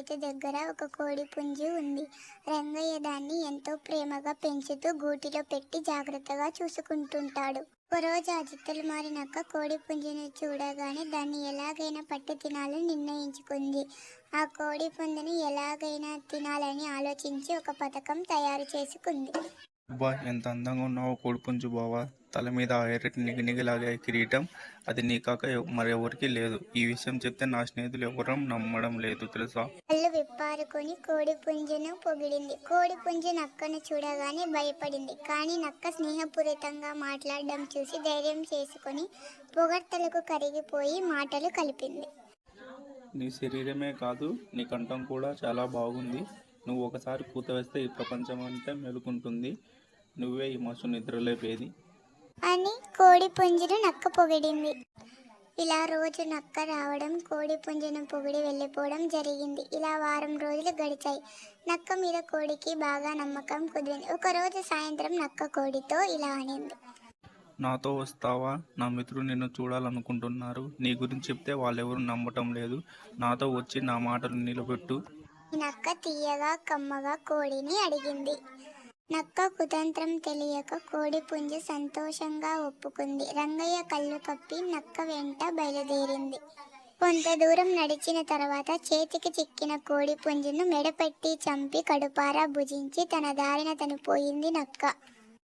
చెట్టు దగ్గర ఒక కోడి పుంజు ఉంది. రంగయ్య దాన్ని ఎంతో ప్రేమగా పెంచుతూ గూటిలో పెట్టి జాగ్రత్తగా చూసుకుంటుంటాడు. ఒకరోజు ఆ జిత్తులు మారినాక కోడి పుంజును చూడగానే దాన్ని ఎలాగైనా పట్టి తినాలని నిర్ణయించుకుంది. ఆ కోడి పుంజును ఎలాగైనా తినాలని ఆలోచించి ఒక పథకం తయారు చేసుకుంది. అబ్బా! ఎంత అందంగా ఉన్నావో కోడిపుంజు బావా! తల మీద ఆ ఎర్రటి నిగనిగలాగే కిరీటం. అది నీ కాక మరెవరికీ లేదు. ఈ విషయం చెప్తే నా స్నేహితులు ఎవరూ నమ్మడం లేదు తెలుసా? కళ్ళు విప్పారుకొని కోడి పుంజును పొగిడింది. కోడి పుంజు నక్కను చూడగానే భయపడింది. కానీ నక్క స్నేహపూరితంగా మాట్లాడడం చూసి ధైర్యం చేసుకొని పొగడ్తలకు కరిగిపోయి మాటలు కలిపింది. నీ శరీరమే కాదు, నీ కంఠం కూడా చాలా బాగుంది. నువ్వు ఒకసారి కూత వేస్తే ఈ ప్రపంచమంతా మేలుకుంటుంది. నువ్వే ఈ మస్తు నిద్రలేపేది. అని కోడి పుంజును నక్క పొగిడింది. ఇలా రోజు నక్క రావడం, కోడి పుంజును పొగిడి వెళ్ళిపోవడం జరిగింది. ఇలా వారం రోజులు గడిచాయి. నక్క మీద కోడికి బాగా నమ్మకం కుదిరింది. ఒకరోజు సాయంత్రం నక్క కోడితో ఇలా అనింది. నాతో వస్తావా? నా మిత్రులు నిన్ను చూడాలనుకుంటున్నారు. నీ గురించి చెప్తే వాళ్ళెవరూ నమ్మటం లేదు. నాతో వచ్చి నా మాటలు నిలబెట్టు. ఈ నక్క తీయగా కమ్మగా కోడిని అడిగింది. నక్క కుతంత్రం తెలియక కోడి పుంజు సంతోషంగా ఒప్పుకుంది. రంగయ్య కళ్ళు కప్పి నక్క వెంట బయలుదేరింది. కొంత దూరం నడిచిన తర్వాత చేతికి చిక్కిన కోడి పుంజును మెడపెట్టి చంపి కడుపారా భుజించి తన దారిన తను పోయింది నక్క.